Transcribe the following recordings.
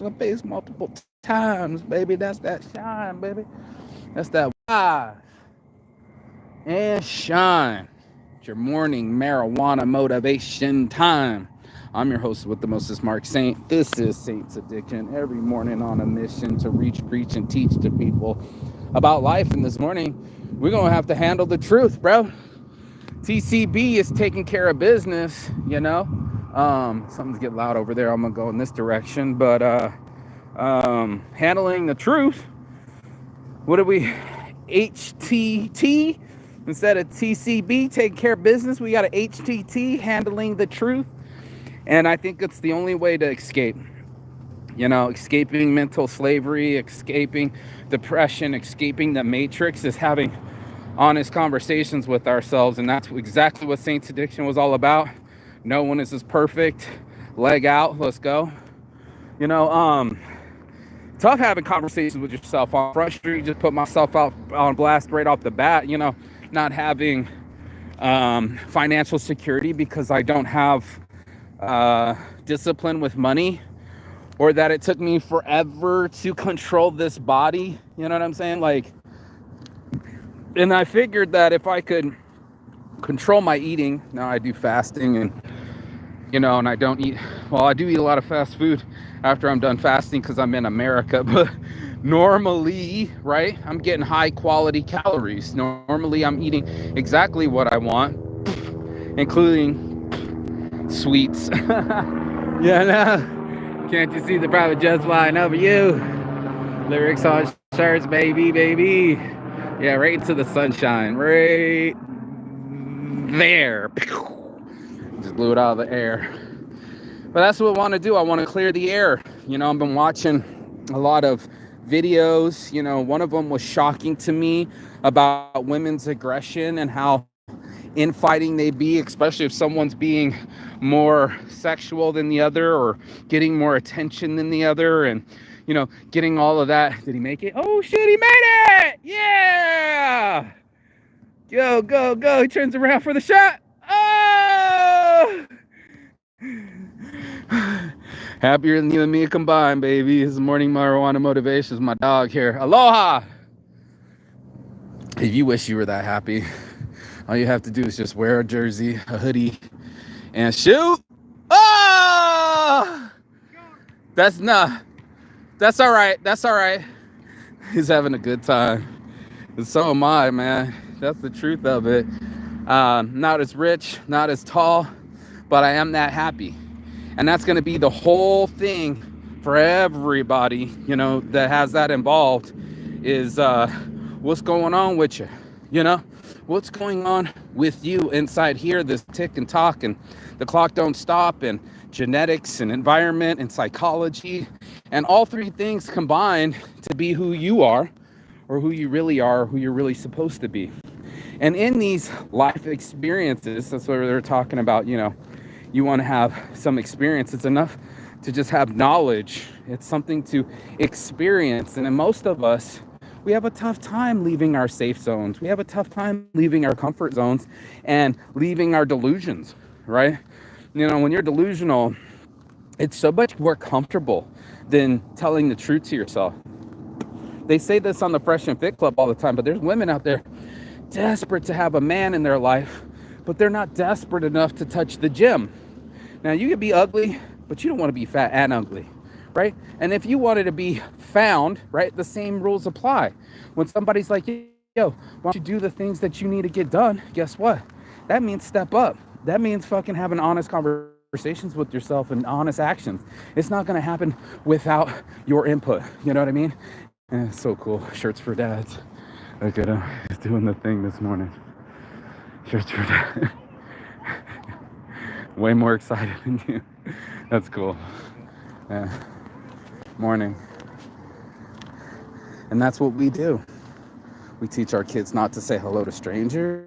the face multiple times, baby. That's that shine, baby. That's that rise and shine. It's your morning marijuana motivation time. I'm your host with the mostest, Mark Saint. This is Saint's Addiction. Every morning on a mission to reach, preach, and teach to people about life. And this morning, we're gonna have to handle the truth, bro. TCB is taking care of business, you know. Something's getting loud over there. I'm gonna go in this direction, but handling the truth. What do we? HTT instead of TCB, taking care of business. We got a HTT, handling the truth, and I think it's the only way to escape. You know, escaping mental slavery, escaping depression, escaping the matrix is having honest conversations with ourselves, and that's exactly what Saints Addiction was all about. No one is as perfect. Leg out, let's go. You know, tough having conversations with yourself on Front Street. Just put myself out on blast right off the bat. You know, not having financial security because I don't have discipline with money, or that it took me forever to control this body. You know what I'm saying? Like, and I figured that if I could control my eating, now I do fasting, and you know, and I don't eat, well, I do eat a lot of fast food after I'm done fasting because I'm in America, but normally, right, I'm getting high quality calories. Normally I'm eating exactly what I want, including sweets. Yeah, no. Can't you see the private jets flying over you? Lyrics on shirts, baby. Yeah, right into the sunshine, right there. Just blew it out of the air. But that's what I want to do. I want to clear the air. You know, I've been watching a lot of videos. You know, one of them was shocking to me about women's aggression and how infighting they be, especially if someone's being more sexual than the other or getting more attention than the other, and you know, getting all of that. Did he make it? Oh shit, he made it! Yeah! Go. He turns around for the shot. Oh! Happier than you and me combined, baby. This is morning marijuana motivation. Is my dog here. Aloha! If you wish you were that happy, all you have to do is just wear a jersey, a hoodie, and shoot. Oh! That's all right. He's having a good time. And so am I, man. That's the truth of it. Not as rich, not as tall, but I am that happy. And that's going to be the whole thing for everybody, you know, that has that involved, is what's going on with you, you know? What's going on with you inside here, this tick and talk, and the clock don't stop, and genetics and environment and psychology, and all three things combined to be who you are, or who you really are, who you're really supposed to be. And in these life experiences, that's what they're talking about, you know, you want to have some experience. It's enough to just have knowledge. It's something to experience. And in most of us, we have a tough time leaving our safe zones. We have a tough time leaving our comfort zones and leaving our delusions, right? You know, when you're delusional, it's so much more comfortable than telling the truth to yourself. They say this on the Fresh and Fit Club all the time, but there's women out there desperate to have a man in their life, but they're not desperate enough to touch the gym. Now, you could be ugly, but you don't want to be fat and ugly, right? And if you wanted to be found, right, the same rules apply. When somebody's like, yo, why don't you do the things that you need to get done? Guess what? That means step up. That means fucking having honest conversations with yourself and honest actions. It's not going to happen without your input. You know what I mean? And it's so cool. Shirts for dads. Look at him. He's doing the thing this morning. Shirts for dads. Way more excited than you. That's cool. Yeah. Morning. And that's what we do. We teach our kids not to say hello to strangers.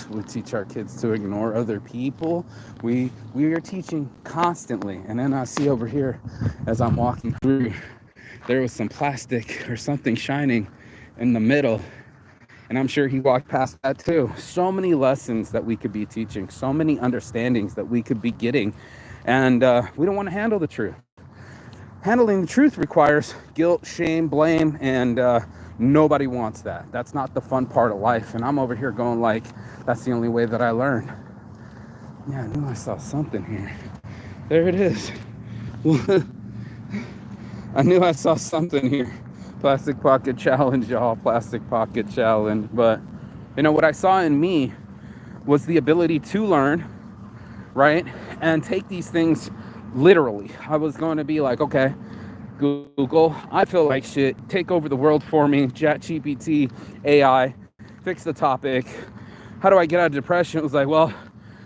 We teach our kids to ignore other people. We are teaching constantly. And then I see over here, as I'm walking through, there was some plastic or something shining in the middle. And I'm sure he walked past that too. So many lessons that we could be teaching, so many understandings that we could be getting. And we don't want to handle the truth. handling the truth requires guilt, shame, blame, and nobody wants that. That's not the fun part of life. And I'm over here going like, that's the only way that I learn. Yeah, I knew I saw something here. There it is. I knew I saw something here. Plastic Pocket Challenge, y'all. Plastic Pocket Challenge. But, you know, what I saw in me was the ability to learn, right? And take these things literally. I was going to be like, okay, Google, I feel like shit. Take over the world for me. ChatGPT, AI, fix the topic. How do I get out of depression? It was like, well,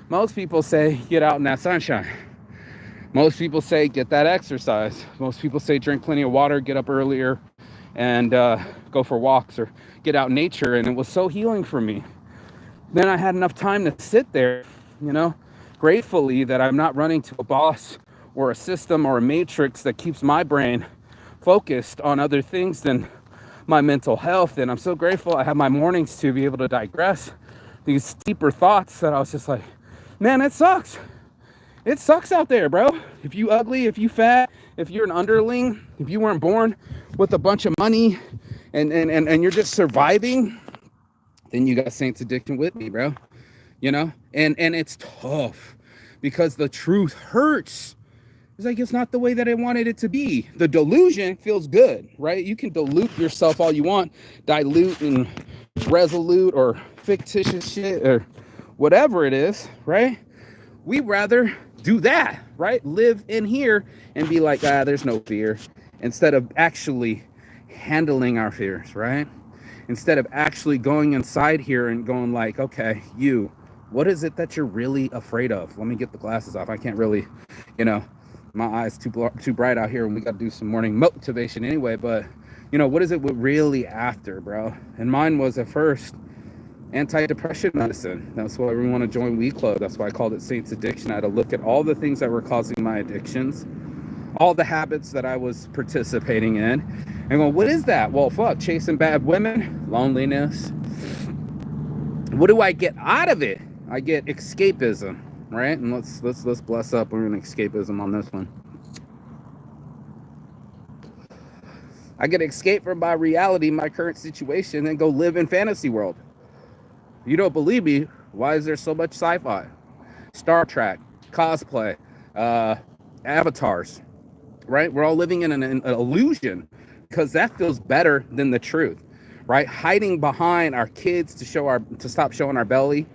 most people say get out in that sunshine. Most people say get that exercise. Most people say drink plenty of water, get up earlier, and go for walks or get out in nature. And it was so healing for me. Then I had enough time to sit there, you know, gratefully that I'm not running to a boss or a system or a matrix that keeps my brain focused on other things than my mental health. And I'm so grateful I have my mornings to be able to digress these deeper thoughts that I was just like, man, it sucks. It sucks out there, bro. If you ugly, if you fat, if you're an underling, if you weren't born with a bunch of money and you're just surviving, then you got Saints Addiction with me, bro. You know? And it's tough because the truth hurts. It's like, it's not the way that I wanted it to be. The delusion feels good, right? You can dilute yourself all you want, dilute and resolute or fictitious shit or whatever it is, right? We rather do that, right? Live in here and be like, there's no fear, instead of actually handling our fears, right? Instead of actually going inside here and going like, okay, what is it that you're really afraid of? Let me get the glasses off. I can't really, you know, my eyes too bright out here, and we got to do some morning motivation anyway. But, you know, what is it we're really after, bro? And mine was at first anti-depression medicine. That's why we want to join We Club. That's why I called it Saints Addiction. I had to look at all the things that were causing my addictions, all the habits that I was participating in, and go, what is that? Well, fuck, chasing bad women, loneliness. What do I get out of it? I get escapism, right? And let's bless up. We're in escapism on this one. I get escape from my reality, my current situation, and go live in fantasy world. You don't believe me? Why is there so much sci-fi? Star Trek, cosplay, avatars, right? We're all living in an illusion because that feels better than the truth, right? Hiding behind our kids to stop showing our belly,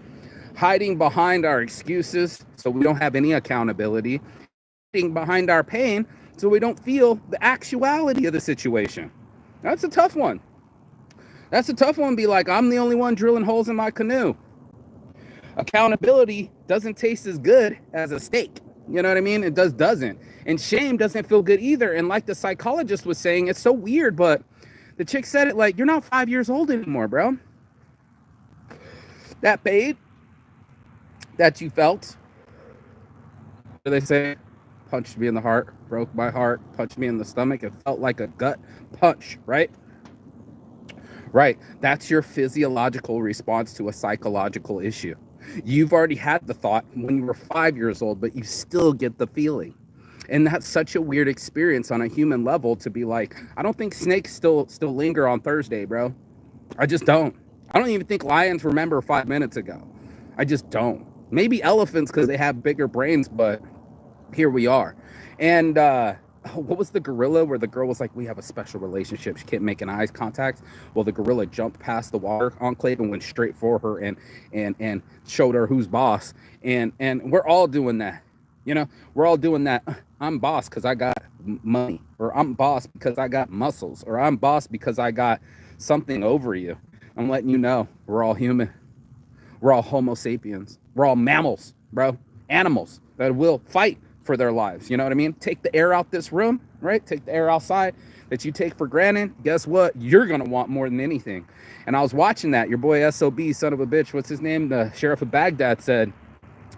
hiding behind our excuses so we don't have any accountability, hiding behind our pain so we don't feel the actuality of the situation. That's a tough one. That's a tough one. Be like, I'm the only one drilling holes in my canoe. Accountability doesn't taste as good as a steak. You know what I mean? It doesn't. And shame doesn't feel good either. And like the psychologist was saying, it's so weird, but the chick said it like, you're not 5 years old anymore, bro. That pain that you felt, what do they say? Punched me in the heart, broke my heart, punched me in the stomach. It felt like a gut punch, right? Right. That's your physiological response to a psychological issue. You've already had the thought when you were 5 years old, but you still get the feeling. And that's such a weird experience on a human level to be like, I don't think snakes still linger on Thursday, bro. I just don't. I don't even think lions remember 5 minutes ago. I just don't. Maybe elephants because they have bigger brains, but here we are. And what was the gorilla where the girl was like, we have a special relationship, she can't make an eye contact? Well, the gorilla jumped past the water enclave and went straight for her and showed her who's boss. And we're all doing that. You know, we're all doing that. I'm boss because I got money, or I'm boss because I got muscles, or I'm boss because I got something over you. I'm letting you know, we're all human. We're all Homo sapiens. We're all mammals, bro. Animals that will fight for their lives. You know what I mean? Take the air out this room, right? Take the air outside that you take for granted. Guess what? You're going to want more than anything. And I was watching that. Your boy SOB, son of a bitch, what's his name? The sheriff of Baghdad said,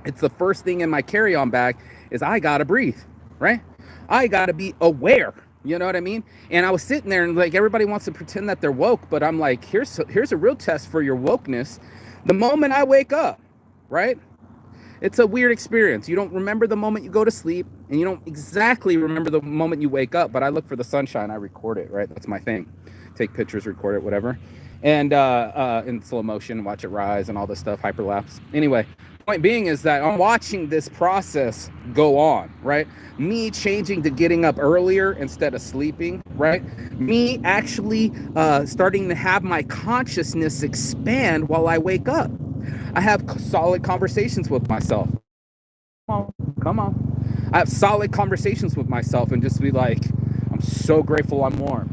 it's the first thing in my carry-on bag is I got to breathe, right? I got to be aware. You know what I mean? And I was sitting there and like, everybody wants to pretend that they're woke, but I'm like, here's a real test for your wokeness. The moment I wake up, right? It's a weird experience. You don't remember the moment you go to sleep, and you don't exactly remember the moment you wake up. But I look for the sunshine. I record it, right? That's my thing. Take pictures, record it, whatever. And in slow motion, watch it rise and all this stuff, hyperlapse. Anyway, point being is that I'm watching this process go on, right? Me changing to getting up earlier instead of sleeping, right? Me actually starting to have my consciousness expand while I wake up. I have solid conversations with myself. Come on. I have solid conversations with myself and just be like, I'm so grateful I'm warm.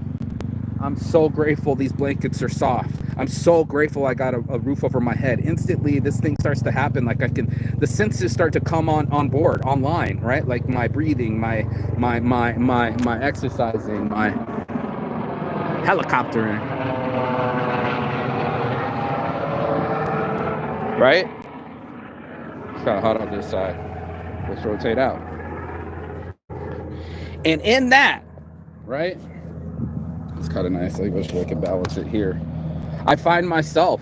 I'm so grateful these blankets are soft. I'm so grateful I got a roof over my head. Instantly, this thing starts to happen. Like the senses start to come on board, online, right? Like my breathing, my exercising, my helicoptering, right? It's kind of hot on this side. Let's rotate out. And in that, right? It's kind of nice. I wish I could balance it here. I find myself,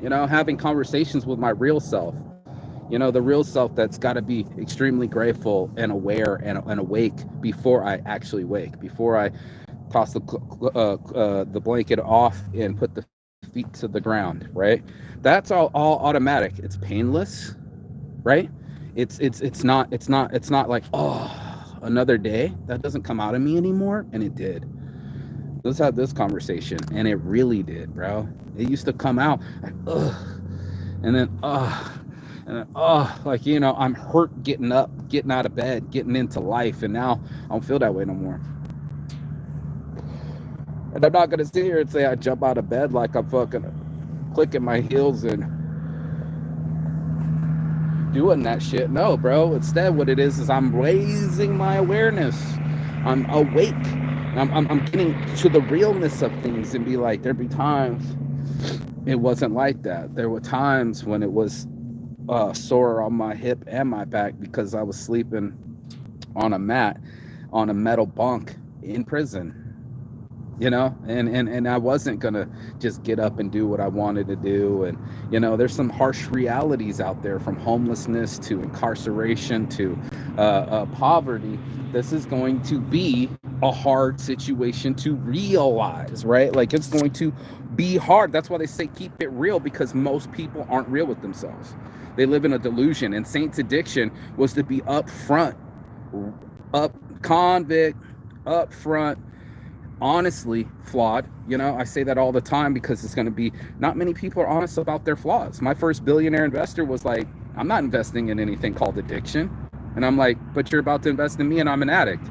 having conversations with my real self. The real self that's got to be extremely grateful and aware and awake before I actually wake, before I toss the blanket off and put the feet to the ground, right? That's all automatic. It's painless, right? It's not like, oh, another day. That doesn't come out of me anymore, and it did. Let's have this conversation, and it really did, bro. It used to come out like, ugh, and then like, I'm hurt getting up, getting out of bed, getting into life, and now I don't feel that way no more. And I'm not gonna sit here and say I jump out of bed like I'm fucking clicking my heels and doing that shit. No, bro. Instead, what it is I'm raising my awareness. I'm awake. I'm getting to the realness of things and be like, there'd be times it wasn't like that. There were times when it was sore on my hip and my back because I was sleeping on a mat on a metal bunk in prison. And I wasn't gonna just get up and do what I wanted to do. And there's some harsh realities out there, from homelessness to incarceration to poverty. This is going to be a hard situation to realize, right? Like, it's going to be hard. That's why they say keep it real, because most people aren't real with themselves. They live in a delusion. And Saint's addiction was to be upfront, convict, upfront, honestly flawed. I say that all the time because it's going to be, not many people are honest about their flaws. My first billionaire investor was like, I'm not investing in anything called addiction. And I'm like, but you're about to invest in me and I'm an addict.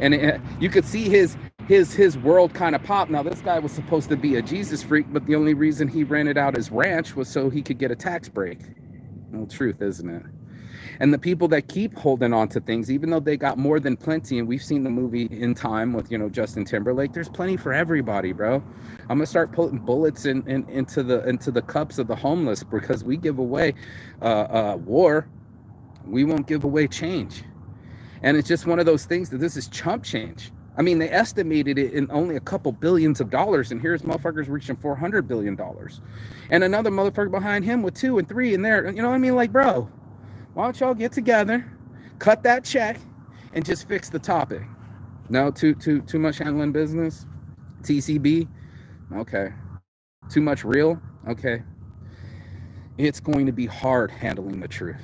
And you could see his world kind of pop. Now, this guy was supposed to be a Jesus freak, but the only reason he rented out his ranch was so he could get a tax break. Well, truth, isn't it? And the people that keep holding on to things, even though they got more than plenty, and we've seen the movie In Time with, Justin Timberlake, there's plenty for everybody, bro. I'm gonna start putting bullets into the cups of the homeless, because we give away war, we won't give away change. And it's just one of those things that this is chump change. I mean, they estimated it in only a couple billions of dollars, and here's motherfuckers reaching $400 billion. And another motherfucker behind him with 2 and 3 in there. You know what I mean? Like, bro, why don't y'all get together, cut that check, and just fix the topic? No, too much handling business? TCB? Okay. Too much real? Okay. It's going to be hard handling the truth.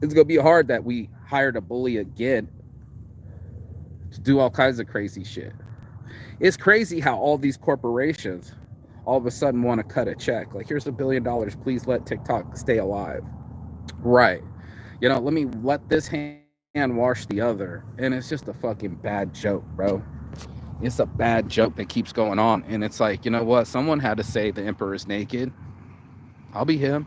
It's going to be hard that we hired a bully again to do all kinds of crazy shit. It's crazy how all these corporations all of a sudden want to cut a check. Like, here's $1 billion. Please let TikTok stay alive. Right. Let me let this hand wash the other. And it's just a fucking bad joke, bro. It's a bad joke that keeps going on. And it's like, you know what? Someone had to say the emperor is naked. I'll be him.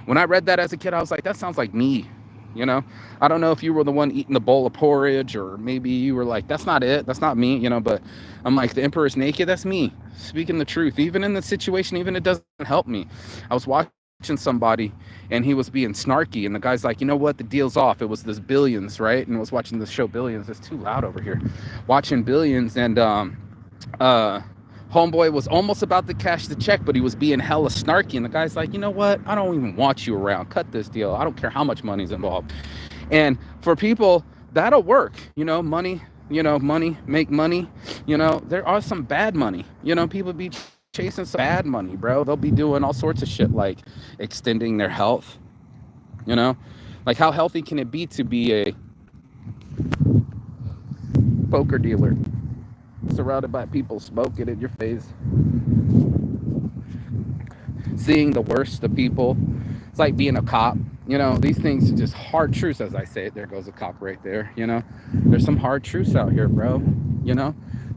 When I read that as a kid, I was like, that sounds like me. I don't know if you were the one eating the bowl of porridge, or maybe you were like, that's not it. That's not me, but I'm like, the emperor is naked. That's me speaking the truth, even in the situation, even it doesn't help me. I was watching somebody and he was being snarky, and the guy's like, you know what? The deal's off. It was this Billions, right? And I was watching the show Billions. It's too loud over here. Watching Billions, and Homeboy was almost about to cash the check, but he was being hella snarky. And the guy's like, you know what? I don't even want you around. Cut this deal. I don't care how much money's involved. And for people, that'll work. Money, money, make money. There are some bad money. People be chasing some bad money, bro. They'll be doing all sorts of shit like extending their health. Like how healthy can it be to be a poker dealer surrounded by people smoking in your face, seeing the worst of people? It's like being a cop. These things are just hard truths. As I say it, there goes a cop right there. There's some hard truths out here, bro.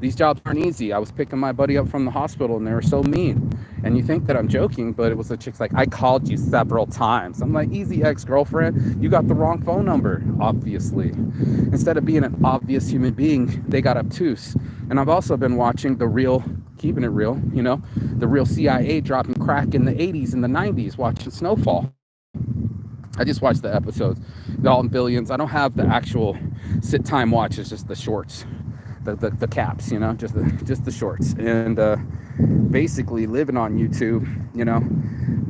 These jobs aren't easy. I was picking my buddy up from the hospital and they were so mean. And you think that I'm joking, but it was the chick's like, I called you several times. I'm like, easy, ex-girlfriend. You got the wrong phone number, obviously. Instead of being an obvious human being, they got obtuse. And I've also been watching the real, keeping it real, the real CIA dropping crack in the 80s and the 90s, watching Snowfall. I just watched the episodes, all in billions. I don't have the actual sit time watch. It's just the shorts, the caps, just the shorts. And basically living on YouTube,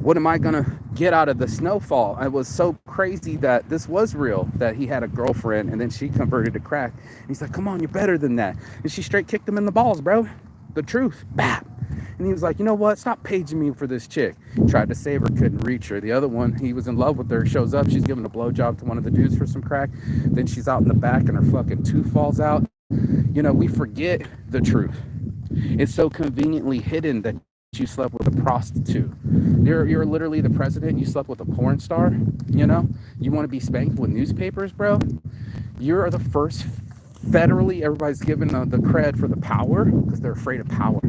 what am I gonna get out of the Snowfall? It was so crazy that this was real, that he had a girlfriend and then she converted to crack. And he's like, come on, you're better than that. And she straight kicked him in the balls, bro. The truth, bap. And he was like, you know what? Stop paging me for this chick. Tried to save her, couldn't reach her. The other one, he was in love with her, shows up. She's giving a blowjob to one of the dudes for some crack. Then she's out in the back and her fucking tooth falls out. We forget the truth. It's so conveniently hidden that you slept with a prostitute. You're literally the president. You slept with a porn star. You want to be spanked with newspapers, bro? You're the first federally. Everybody's given the cred for the power because they're afraid of power.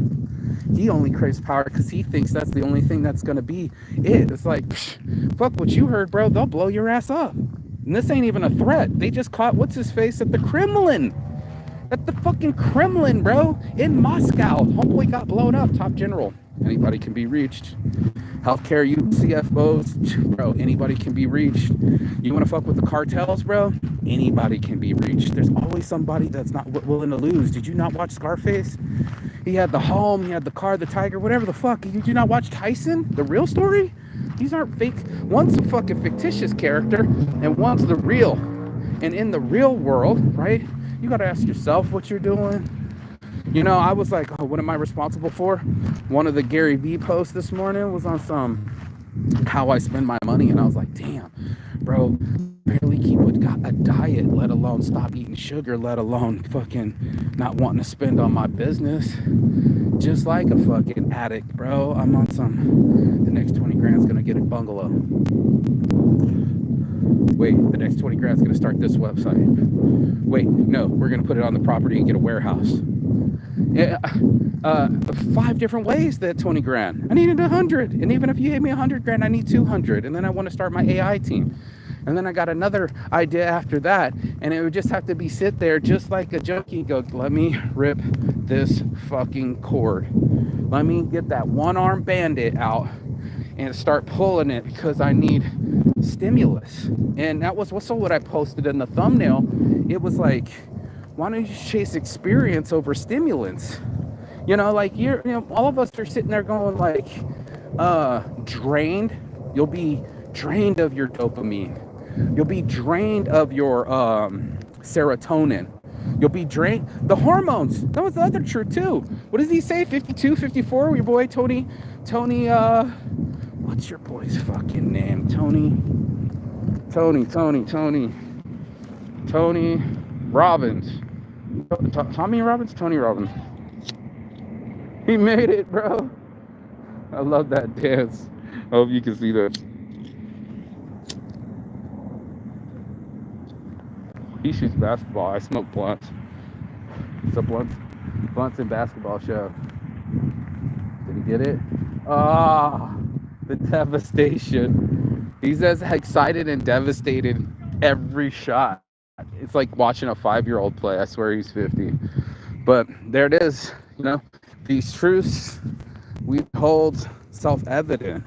He only craves power because he thinks that's the only thing that's going to be it. It's like, fuck what you heard, bro. They'll blow your ass up. And this ain't even a threat. They just caught what's his face at the Kremlin. At the fucking Kremlin, bro. In Moscow. Homeboy got blown up. Top general. Anybody can be reached. Healthcare, you CFOs, bro, anybody can be reached. You want to fuck with the cartels, bro? Anybody can be reached. There's always somebody that's not willing to lose. Did you not watch Scarface? He had the home, he had the car, the tiger, whatever the fuck. Did you not watch Tyson? The real story? These aren't fake. One's a fucking fictitious character, and one's the real. And in the real world, right, you got to ask yourself what you're doing. I was like, oh, what am I responsible for? One of the Gary Vee posts this morning was on some how I spend my money. And I was like, damn, bro, barely keep a diet, let alone stop eating sugar, let alone fucking not wanting to spend on my business. Just like a fucking addict, bro. I'm on the next 20 grand is going to get a bungalow. Wait, the next 20 grand is going to start this website. Wait, no, we're going to put it on the property and get a warehouse. Yeah, 5 different ways that 20 grand. I needed 100. And even if you gave me 100 grand, I need 200. And then I want to start my AI team. And then I got another idea after that. And it would just have to be sit there just like a junkie. Go, let me rip this fucking cord. Let me get that one-arm bandit out and start pulling it because I need stimulus. And that was also what I posted in the thumbnail. It was like, why don't you chase experience over stimulants? All of us are sitting there going like, drained. You'll be drained of your dopamine. You'll be drained of your serotonin. You'll be drained. The hormones. That was the other truth too. What does he say? 52, 54? Your boy Tony, what's your boy's fucking name? Tony Robbins. Tommy Robbins? Tony Robbins. He made it, bro. I love that dance. I hope you can see that. He shoots basketball. I smoke blunts. It's a blunts and basketball show. Did he get it? The devastation. He's as excited and devastated every shot. It's like watching a 5-year-old play. I swear he's 50. But there it is. These truths we hold self-evident,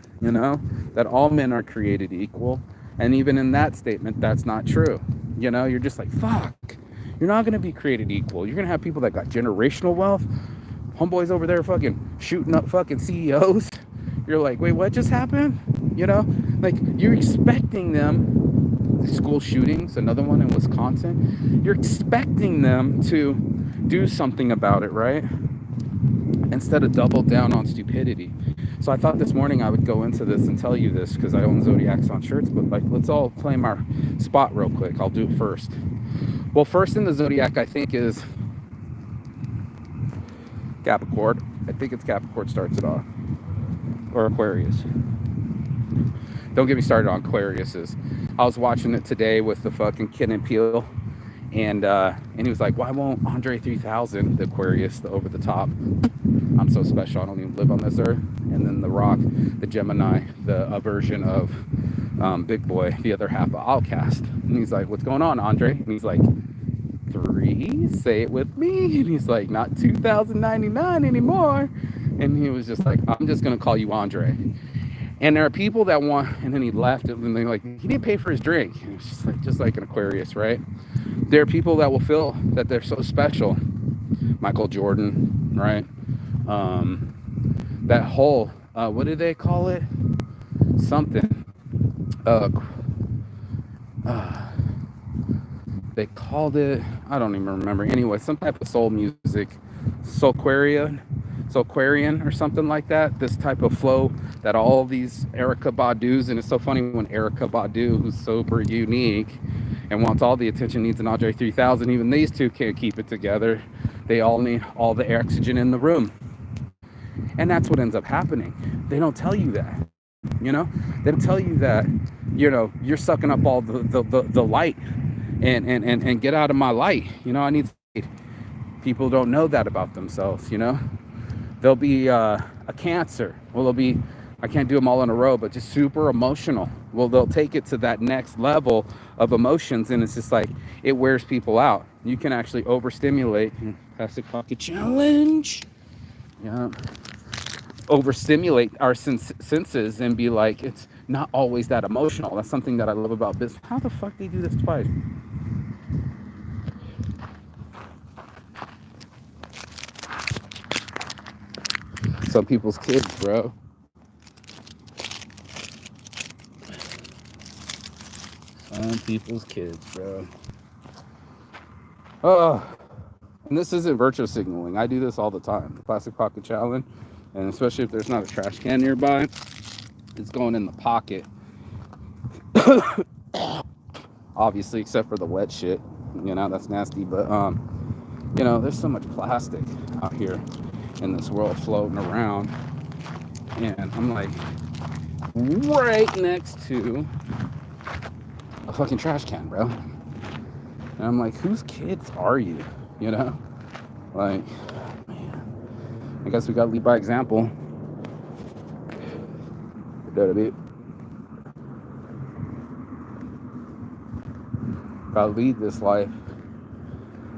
that all men are created equal. And even in that statement, that's not true. You're just like, fuck. You're not going to be created equal. You're going to have people that got generational wealth. homeboys over there fucking shooting up fucking CEOs. You're like, wait, what just happened? You know, like you're expecting them, school shootings, another one in Wisconsin, you're expecting them to do something about it, right? Instead of double down on stupidity. So I thought this morning I would go into this and tell you this because I own Zodiacs on shirts, but like, let's all claim our spot real quick. I'll do it first. Well, first in the Zodiac, I think is Capricorn. I think it's Capricorn starts it off. Or Aquarius. Don't get me started on Aquarius's. I was watching it today with the fucking Kid and Peele, and he was like, why won't Andre 3000, the Aquarius, the over the top, I'm so special, I don't even live on this earth, and then the Rock, the Gemini, the version of Big Boy, the other half of Outcast. And he's like, what's going on, Andre? And he's like, 3, say it with me. And he's like, not 2099 anymore. And he was just like, I'm just gonna call you Andre. And there are people that want, and then he left, and they're like, he didn't pay for his drink. And it's just like an Aquarius, right? There are people that will feel that they're so special. Michael Jordan, right? That whole, what do they call it? Something. They called it, I don't even remember. Anyway, some type of soul music, Soulquarian or something like that. This type of flow that all these Erykah Badu's, and it's so funny when Erykah Badu, who's super unique and wants all the attention, needs an Andre 3000. Even these two can't keep it together. They all need all the oxygen in the room. And that's what ends up happening. They don't tell you that, you know? They don't tell you that, you know, you're sucking up all the light and get out of my light. You know, I need people don't know that about themselves, you know? They'll be a Cancer. Well, they'll be, I can't do them all in a row, but just super emotional. Well, they'll take it to that next level of emotions, and it's just like, it wears people out. You can actually overstimulate. Plastic Pocket Challenge. Yeah. Overstimulate our senses and be like, it's not always that emotional. That's something that I love about business. How the fuck do you do this twice? Some people's kids, bro. Some people's kids, bro. Oh, and this isn't virtue signaling. I do this all the time. The Plastic Pocket Challenge. And especially if there's not a trash can nearby, it's going in the pocket. Obviously, except for the wet shit. You know, that's nasty. But, you know, there's so much plastic out here in this world floating around, and I'm like right next to a fucking trash can, bro. And I'm like, whose kids are you? You know, like, man, I guess we gotta lead by example. Gotta lead this life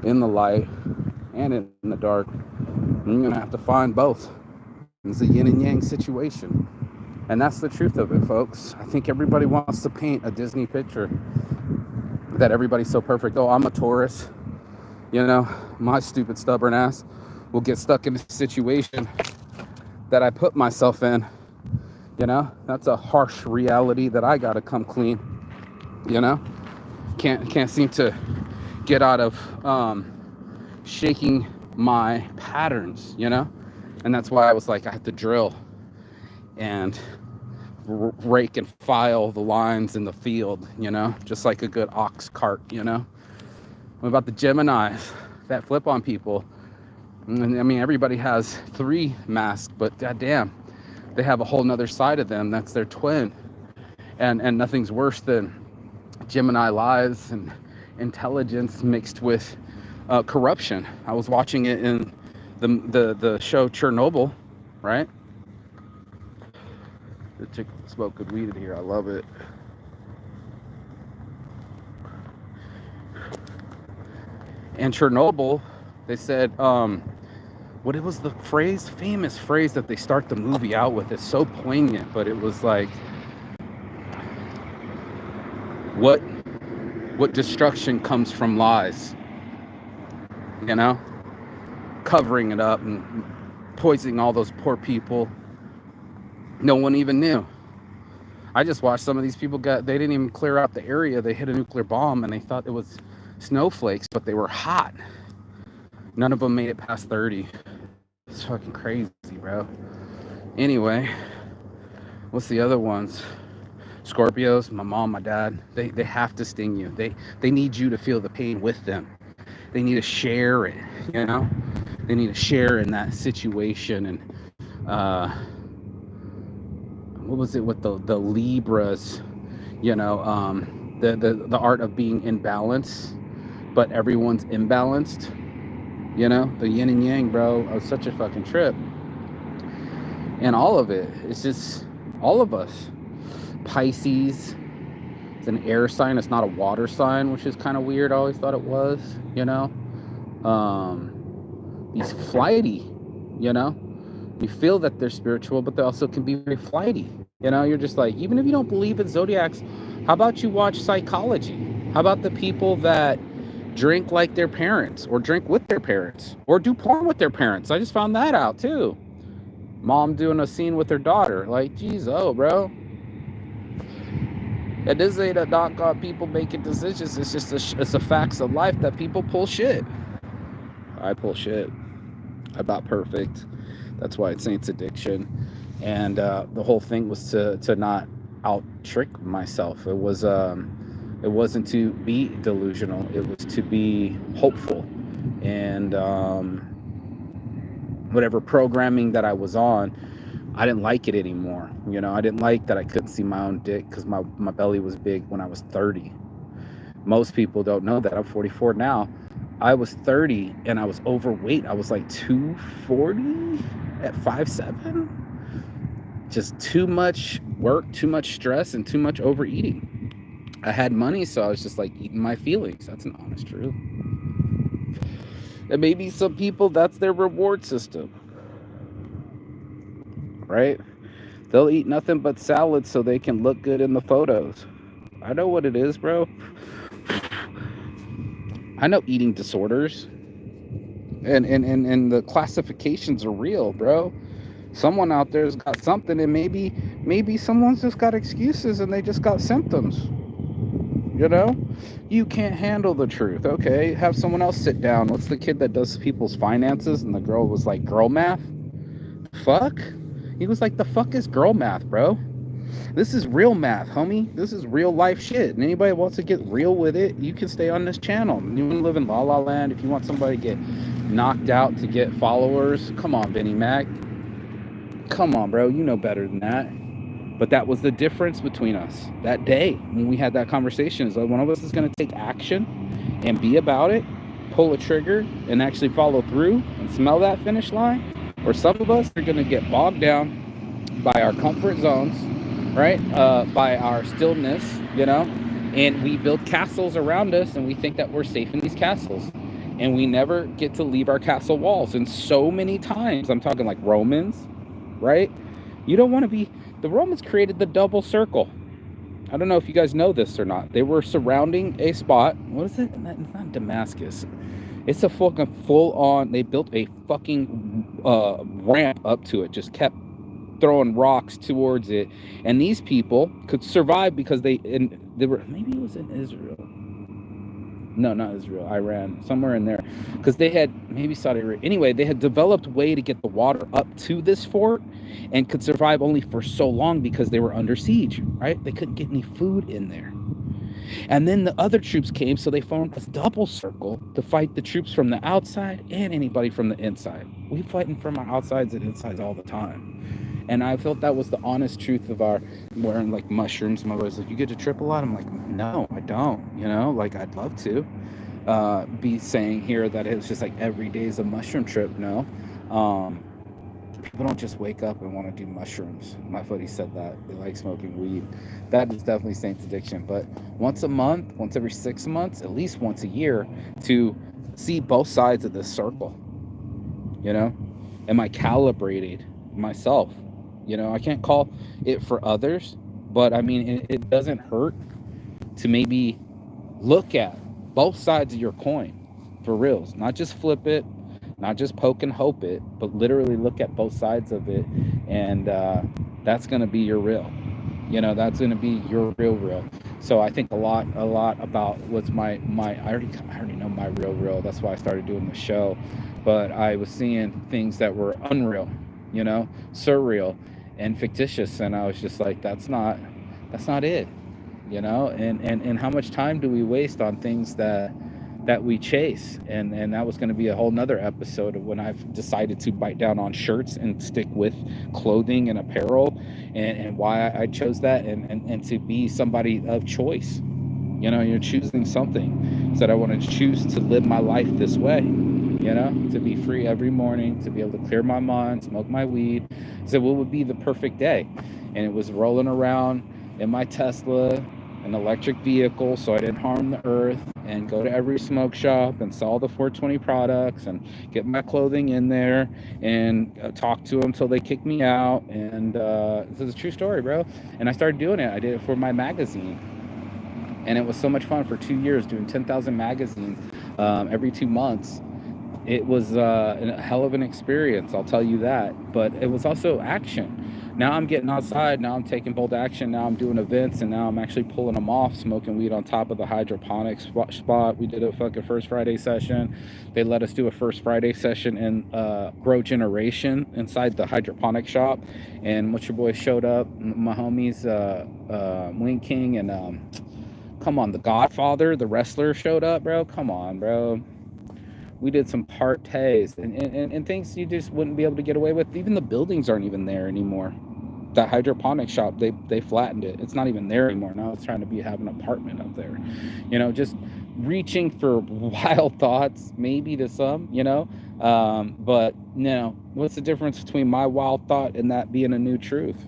in the light and in the dark. You're gonna have to find both. It's a yin and yang situation, and that's the truth of it, folks. I think everybody wants to paint a Disney picture that everybody's so perfect. Oh, I'm a Taurus, you know, my stupid stubborn ass will get stuck in a situation that I put myself in. You know, that's a harsh reality that I gotta come clean. You know, can't seem to get out of shaking my patterns, you know? And that's why I was like, I have to drill and rake and file the lines in the field, you know? Just like a good ox cart, you know? What about the Geminis that flip on people? And I mean, everybody has 3 masks, but goddamn, they have a whole nother side of them. That's their twin. And nothing's worse than Gemini lies and intelligence mixed with corruption. I was watching it in the show Chernobyl, right? The chick smoke good weed in here. I love it. And Chernobyl, they said, what it was the famous phrase that they start the movie out with. It's so poignant, but it was like, what destruction comes from lies? You know, covering it up and poisoning all those poor people. No one even knew. I just watched some of these people they didn't even clear out the area. They hit a nuclear bomb and they thought it was snowflakes, but they were hot. None of them made it past 30. It's fucking crazy, bro. Anyway, what's the other ones? Scorpios, my mom, my dad, they have to sting you. They need you to feel the pain with them. They need to share it, you know? They need to share in that situation. And what was it with the Libras, you know, the art of being in balance, but everyone's imbalanced, you know, the yin and yang, bro. It was such a fucking trip. And all of it, it's just all of us. Pisces, it's an air sign, it's not a water sign, which is kind of weird. I always thought it was, you know. These flighty, you know, you feel that they're spiritual, but they also can be very flighty. You know, you're just like, even if you don't believe in zodiacs, how about you watch Psychology? How about the people that drink like their parents, or drink with their parents, or do porn with their parents? I just found that out too. Mom doing a scene with her daughter. Like, geez, oh, bro. It doesn't say that not got people making decisions. It's just it's a facts of life that people pull shit. I pull shit. I'm not perfect. That's why it's Saints Addiction. And the whole thing was to not out trick myself. It wasn't to be delusional. It was to be hopeful. And whatever programming that I was on, I didn't like it anymore. You know, I didn't like that I couldn't see my own dick because my belly was big when I was 30. Most people don't know that. I'm 44 now. I was 30 and I was overweight. I was like 240 at 5'7". Just too much work, too much stress, and too much overeating. I had money, so I was just like eating my feelings. That's an honest truth. And maybe some people, that's their reward system. Right? They'll eat nothing but salad so they can look good in the photos. I know what it is, bro. I know eating disorders. And the classifications are real, bro. Someone out there's got something, and maybe someone's just got excuses and they just got symptoms. You know? You can't handle the truth. Okay, have someone else sit down. What's the kid that does people's finances? And the girl was like, girl math? Fuck? He was like, the fuck is girl math, bro? This is real math, homie. This is real life shit. And anybody wants to get real with it, you can stay on this channel. You want to live in La La Land, if you want somebody to get knocked out to get followers, come on, Benny Mac. Come on, bro. You know better than that. But that was the difference between us that day when we had that conversation. Is like, one of us is going to take action and be about it, pull a trigger, and actually follow through and smell that finish line. Or some of us are going to get bogged down by our comfort zones, right? By our stillness, you know, and we build castles around us and we think that we're safe in these castles, and we never get to leave our castle walls. And so many times, I'm talking like Romans, right? You don't want to be, the Romans created the double circle. I don't know if you guys know this or not. They were surrounding a spot. What is it? It's not Damascus. It's a fucking full on, they built a fucking ramp up to it, just kept throwing rocks towards it. And these people could survive because they were, maybe it was in Israel. No, not Israel, Iran, somewhere in there. Because they had, maybe Saudi Arabia. Anyway, they had developed a way to get the water up to this fort and could survive only for so long because they were under siege, right? They couldn't get any food in there. And then the other troops came, so they formed a double circle to fight the troops from the outside and anybody from the inside. We fighting from our outsides and insides all the time. And I felt that was the honest truth of our wearing like mushrooms. My brother's like, you get to trip a lot? I'm like, no, I don't. You know, like I'd love to be saying here that it's just like every day is a mushroom trip. No. People don't just wake up and want to do mushrooms. My buddy said that. They like smoking weed. That is definitely Saints Addiction. But once a month, once every 6 months, at least once a year, to see both sides of this circle. You know? Am I calibrated myself? You know, I can't call it for others, but I mean, it doesn't hurt to maybe look at both sides of your coin for reals. Not just flip it, not just poke and hope it, but literally look at both sides of it, and that's going to be your real. That's going to be your real. So I think a lot about what's my I already know my real. That's why I started doing the show. But I was seeing things that were unreal, surreal and fictitious, and I was just like, that's not it. And how much time do we waste on things that we chase? And that was going to be a whole nother episode of when I've decided to bite down on shirts and stick with clothing and apparel, and why I chose that, and to be somebody of choice. You're choosing something. So I want to choose to live my life this way, to be free every morning, to be able to clear my mind, smoke my weed. So what would be the perfect day? And it was rolling around in my Tesla, an electric vehicle, so I didn't harm the earth, and go to every smoke shop and sell the 420 products and get my clothing in there, and talk to them till they kick me out. And this is a true story, bro. And I started doing it. I did it for my magazine, and it was so much fun for 2 years doing 10,000 magazines every 2 months. It was a hell of an experience, I'll tell you that. But it was also action. Now I'm getting outside. Now I'm taking bold action. Now I'm doing events, and now I'm actually pulling them off, smoking weed on top of the hydroponics spot. We did a fucking First Friday session. They let us do a First Friday session in Grow Generation inside the hydroponic shop. And what your boy showed up, my homies, Wing King and come on, the Godfather, the wrestler showed up, bro. Come on, bro. We did some parties and things you just wouldn't be able to get away with. Even the buildings aren't even there anymore. That hydroponic shop, they flattened it. It's not even there anymore. Now it's trying to have an apartment up there. Just reaching for wild thoughts, maybe to some, but what's the difference between my wild thought and that being a new truth?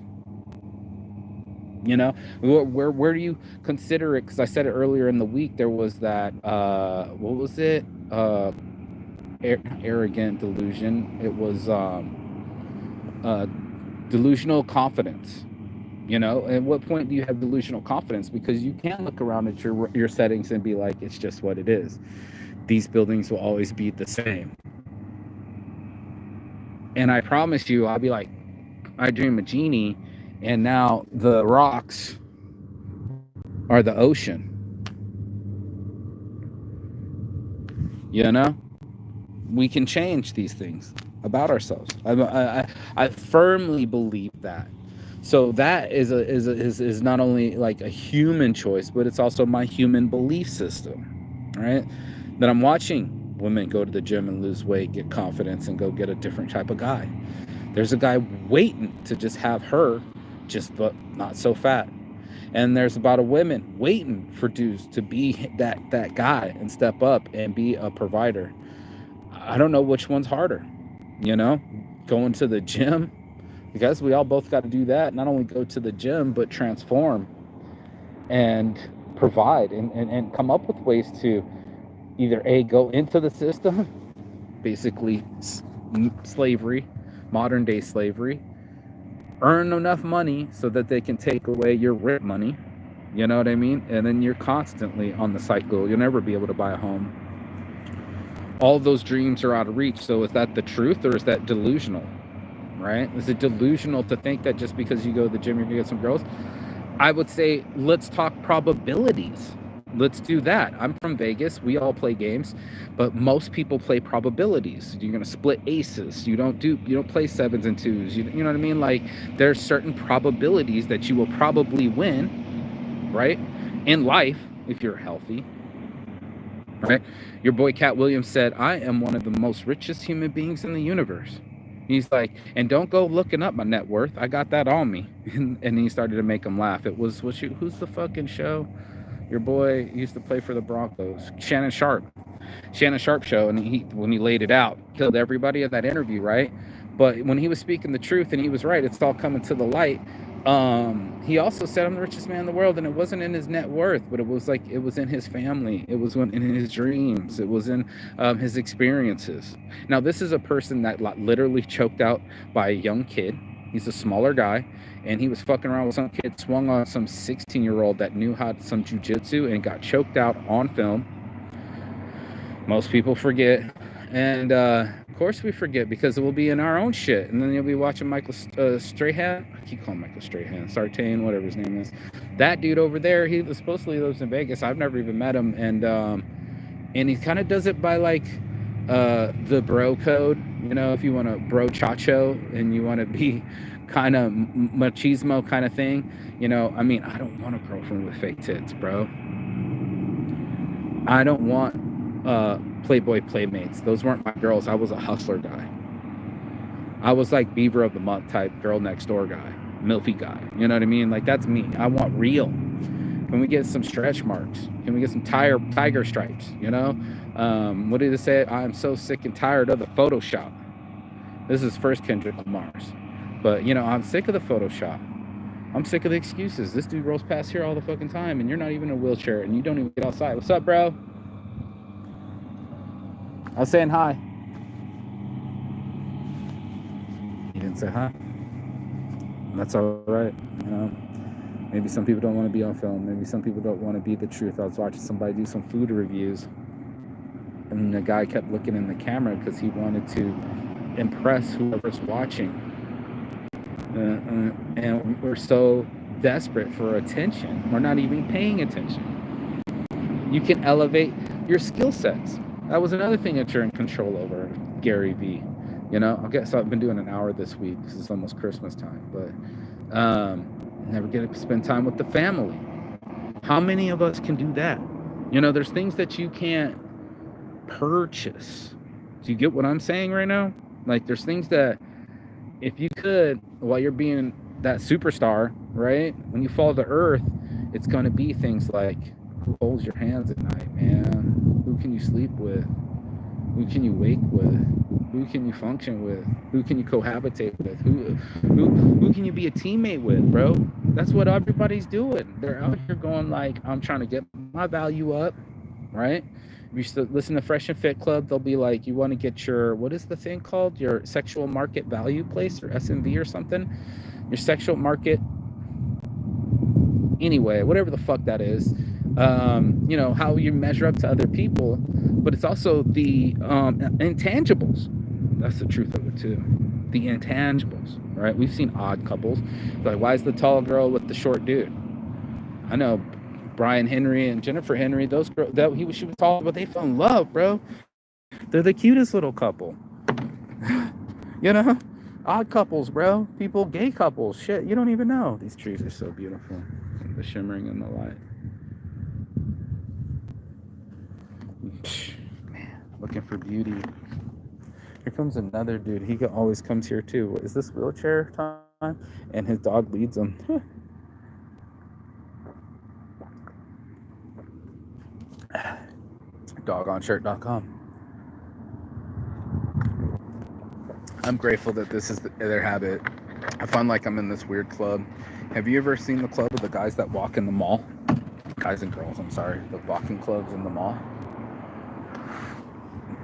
Where do you consider it? Because I said it earlier in the week. There was that what was it? Arrogant delusion. It was delusional confidence. At what point do you have delusional confidence? Because you can't look around at your settings and be like, it's just what it is. These buildings will always be the same. And I promise you, I'll be like, I dream a genie, and now the rocks are the ocean. We can change these things about ourselves. I firmly believe that. So that is not only like a human choice, but it's also my human belief system, right? That I'm watching women go to the gym and lose weight, get confidence, and go get a different type of guy. There's a guy waiting to just have her, but not so fat. And there's about a women waiting for dudes to be that guy and step up and be a provider. I don't know which one's harder, going to the gym. Because we all both got to do that. Not only go to the gym, but transform and provide and come up with ways to either go into the system, basically slavery, modern day slavery, earn enough money so that they can take away your rent money. You know what I mean? And then you're constantly on the cycle. You'll never be able to buy a home. All of those dreams are out of reach. So is that the truth, or is that delusional? Right? Is it delusional to think that just because you go to the gym, you're gonna get some girls? I would say, let's talk probabilities. Let's do that. I'm from Vegas. We all play games, but most people play probabilities. You're gonna split aces. You don't play sevens and twos. You know what I mean? Like, there's certain probabilities that you will probably win, right? In life, if you're healthy, right? Your boy Cat Williams said, I am one of the most richest human beings in the universe. He's like, and don't go looking up my net worth. I got that on me. And he started to make him laugh. It was, who's the fucking show? Your boy used to play for the Broncos. Shannon Sharp show. And when he laid it out, killed everybody in that interview, right? But when he was speaking the truth, and he was right, it's all coming to the light. He also said, I'm the richest man in the world, and it wasn't in his net worth, but it was in his family. It was in his dreams. It was in his experiences. Now, this is a person that literally choked out by a young kid. He's a smaller guy, and he was fucking around with some kid, swung on some 16-year-old that knew how some jujitsu, and got choked out on film. Most people forget. And of course we forget, because we'll be in our own shit, and then you'll be watching Michael Strahan. I keep calling Michael Strahan, Sartain, whatever his name is. That dude over there, he supposedly lives in Vegas. I've never even met him, and he kind of does it by like the bro code. You know, if you want to bro chacho and you want to be kind of machismo kind of thing, you know. I mean, I don't want a girlfriend with fake tits, bro. I don't want Playboy playmates. Those weren't my girls. I was a hustler guy. I was like Beaver of the Month type girl next door guy, milfy guy. You know what I mean? Like, that's me. I want real. Can we get some stretch marks? Can we get some tiger stripes? You know? What did it say? I'm so sick and tired of the Photoshop. This is first Kendrick Lamar's. But, you know, I'm sick of the Photoshop. I'm sick of the excuses. This dude rolls past here all the fucking time, and you're not even in a wheelchair, and you don't even get outside. What's up, bro? I was saying hi. You didn't say hi? That's all right. You know, maybe some people don't want to be on film. Maybe some people don't want to be the truth. I was watching somebody do some food reviews, and the guy kept looking in the camera because he wanted to impress whoever's watching. And we're so desperate for attention, we're not even paying attention. You can elevate your skill sets. That was another thing that you're in control over, Gary Vee. You know, I guess I've been doing an hour this week because it's almost Christmas time, but never get to spend time with the family. How many of us can do that? You know, there's things that you can't purchase. Do you get what I'm saying right now? Like, there's things that if you could, while you're being that superstar, right? When you fall to earth, it's going to be things like, who holds your hands at night, man? Who can you sleep with? Who can you wake with? Who can you function with? Who can you cohabitate with? Who can you be a teammate with, bro? That's what everybody's doing. They're out here going like, I'm trying to get my value up, right? If you listen to Fresh and Fit Club, they'll be like, you want to get your, what is the thing called? Your sexual market value place, or SMV or something? Your sexual market, anyway, whatever the fuck that is. You know, how you measure up to other people, but it's also the intangibles. That's the truth of it too. The intangibles, right? We've seen odd couples. Like, why is the tall girl with the short dude? I know Brian Henry and Jennifer Henry, those girls, she was tall, but they fell in love, bro. They're the cutest little couple. You know? Odd couples, bro. People, gay couples. Shit, you don't even know. These trees are so beautiful. The shimmering in the light. Man, looking for beauty. Here comes another dude. He always comes here too. Is this wheelchair time? And his dog leads him. DogOnShirt.com. I'm grateful that this is their habit. I find like I'm in this weird club. Have you ever seen the club of the guys that walk in the mall? Guys and girls, I'm sorry. The walking clubs in the mall.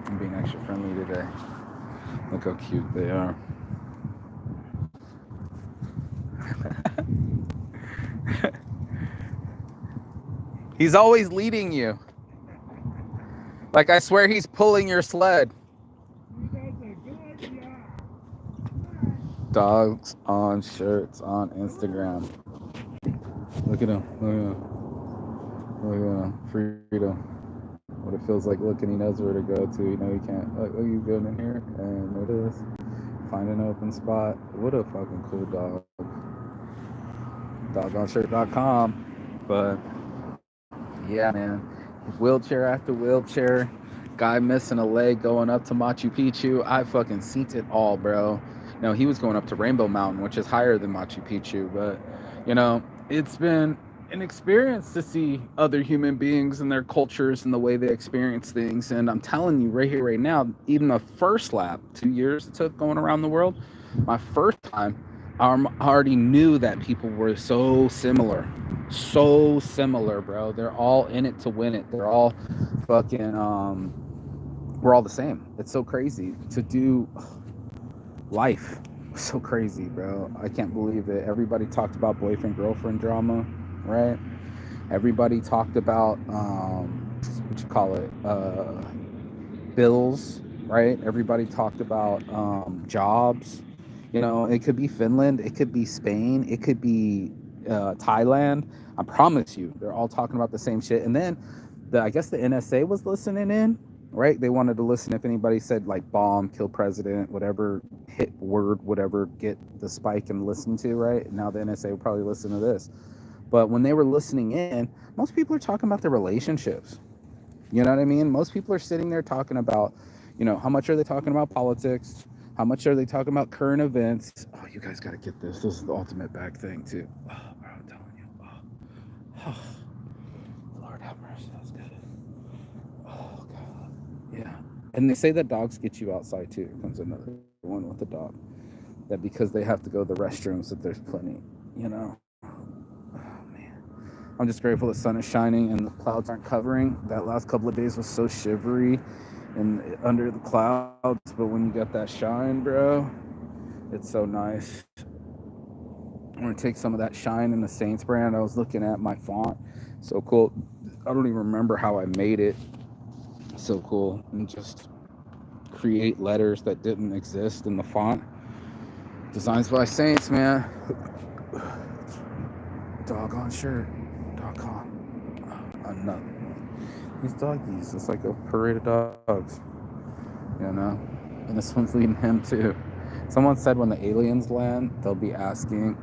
I'm being extra friendly today. Look how cute they are. He's always leading you. Like, I swear he's pulling your sled. Dogs on Shirts on Instagram. Look at him. Look at him. Look at him. Freedom. What it feels like looking, he knows where to go to. You know, he can't. Like, oh, you good in here? And it is. Find an open spot. What a fucking cool dog. DogOnShirt.com. But, yeah, man. Wheelchair after wheelchair. Guy missing a leg going up to Machu Picchu. I fucking seen it all, bro. No, he was going up to Rainbow Mountain, which is higher than Machu Picchu. But, you know, it's been an experience to see other human beings and their cultures and the way they experience things. And I'm telling you right here, right now, even the first lap, 2 years it took going around the world, my first time, I already knew that people were so similar, bro. They're all in it to win it. They're all fucking, we're all the same. It's so crazy to do life. So crazy, bro. I can't believe it. Everybody talked about boyfriend-girlfriend drama, right? Everybody talked about, bills, right? Everybody talked about jobs. You know, it could be Finland, it could be Spain, it could be Thailand. I promise you, they're all talking about the same shit. And then I guess the NSA was listening in, right? They wanted to listen if anybody said like bomb, kill president, whatever hit word, whatever, get the spike and listen to, right? Now the NSA will probably listen to this. But when they were listening in, most people are talking about their relationships. You know what I mean? Most people are sitting there talking about, you know, how much are they talking about politics? How much are they talking about current events? Oh, you guys got to get this. This is the ultimate bag thing, too. Oh, bro, I'm telling you. Oh. Lord have mercy. That's good. Oh, God. Yeah. And they say that dogs get you outside, too. Here comes another one with the dog. That because they have to go to the restrooms, that there's plenty, you know. I'm just grateful the sun is shining and the clouds aren't covering. That last couple of days was so shivery and under the clouds, but when you got that shine, bro, it's so nice. I'm gonna take some of that shine in the Saints brand. I was looking at my font, so cool. I don't even remember how I made it. So cool, and just create letters that didn't exist in the font. Designs by Saints, man. Doggone shirt. Another one. These doggies, it's like a parade of dogs, you know. And this one's leading him too. Someone said when the aliens land, they'll be asking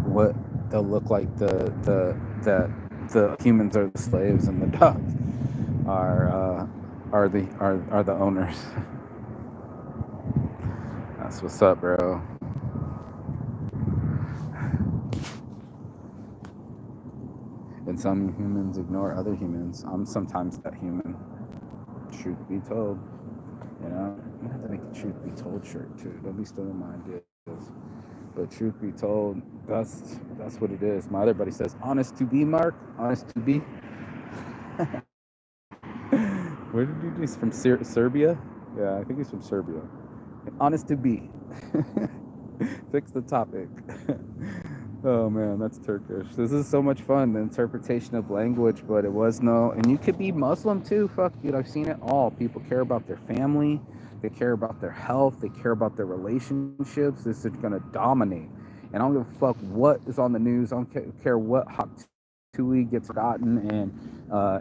what they'll look like. The humans are the slaves and the dogs are the owners. That's what's up, bro. And some humans ignore other humans. I'm sometimes that human. Truth be told, you know, I have to make a truth be told shirt too. Don't be stealing my ideas. But truth be told, that's what it is. My other buddy says, honest to be, Mark. Honest to be. Where did you do? He's from Serbia? Yeah, I think he's from Serbia. Honest to be. Fix the topic. Oh man, that's Turkish. This is so much fun, the interpretation of language, but it was no, and you could be Muslim too, fuck dude, I've seen it all. People care about their family, they care about their health, they care about their relationships. This is gonna dominate. And I don't give a fuck what is on the news, I don't care what hot tui gets forgotten and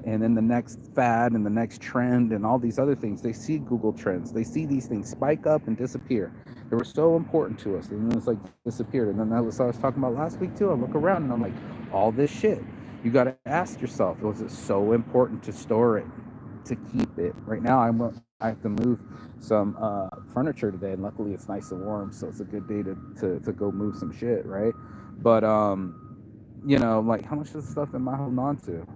then the next fad and the next trend and all these other things. They see Google Trends, they see these things spike up and disappear. They were so important to us, and then it's like disappeared. And then that was what I was talking about last week too. I look around and I'm like, all this shit. You got to ask yourself, was it so important to store it, to keep it? Right now, I have to move some furniture today, and luckily it's nice and warm, so it's a good day to go move some shit, right? But you know, like how much of the stuff am I holding on to?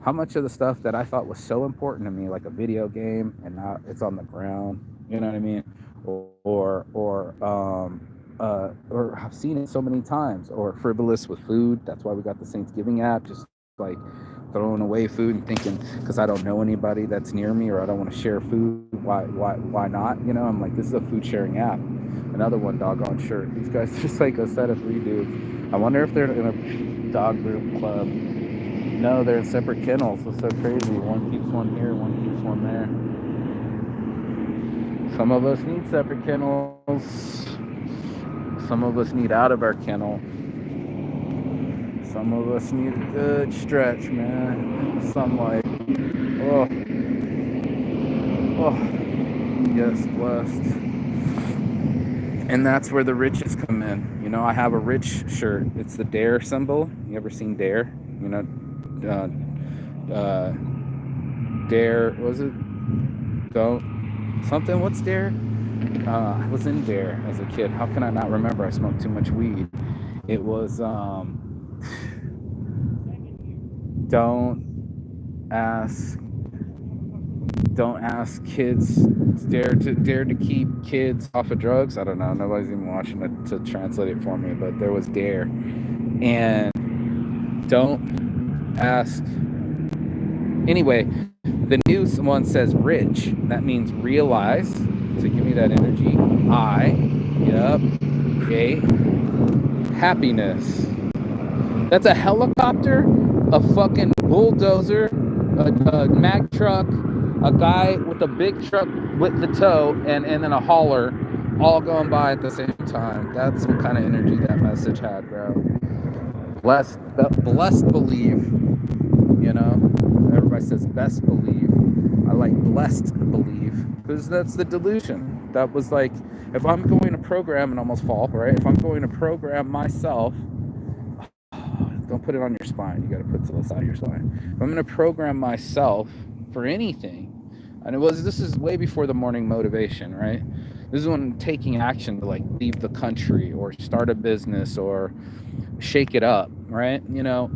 How much of the stuff that I thought was so important to me, like a video game, and now it's on the ground? You know what I mean? Or I've seen it so many times. Or frivolous with food. That's why we got the Saintsgiving app. Just like throwing away food and thinking, because I don't know anybody that's near me, or I don't want to share food. Why not? You know, I'm like, this is a food sharing app. Another one, doggone shirt. These guys are just like a set of three dudes. I wonder if they're in a dog group club. No, they're in separate kennels. It's so crazy. One keeps one here, one keeps one there. Some of us need separate kennels. Some of us need out of our kennel. Some of us need a good stretch, man. The sunlight. Oh. Yes, blessed. And that's where the riches come in. You know, I have a rich shirt. It's the Dare symbol. You ever seen Dare? You know, Dare, was it? Don't something? What's Dare? I was in Dare as a kid. How can I not remember? I smoked too much weed. It was don't ask kids, dare to keep kids off of drugs. I don't know, nobody's even watching it to translate it for me, but there was Dare. And don't ask, anyway, the new one says rich. That means realize. So give me that energy. Happiness. That's a helicopter, a fucking bulldozer, a Mack truck, a guy with a big truck with the toe and then a holler all going by at the same time. That's what kind of energy that message had, bro. Blessed believe, you know. Everybody says best believe. I like blessed believe because that's the delusion. That was like, if I'm going to program and almost fall, right? If I'm going to program myself, don't put it on your spine. You got to put it to the side of your spine. If I'm going to program myself for anything, and this is way before the morning motivation, right? This is when I'm taking action to like leave the country or start a business or shake it up, right? You know,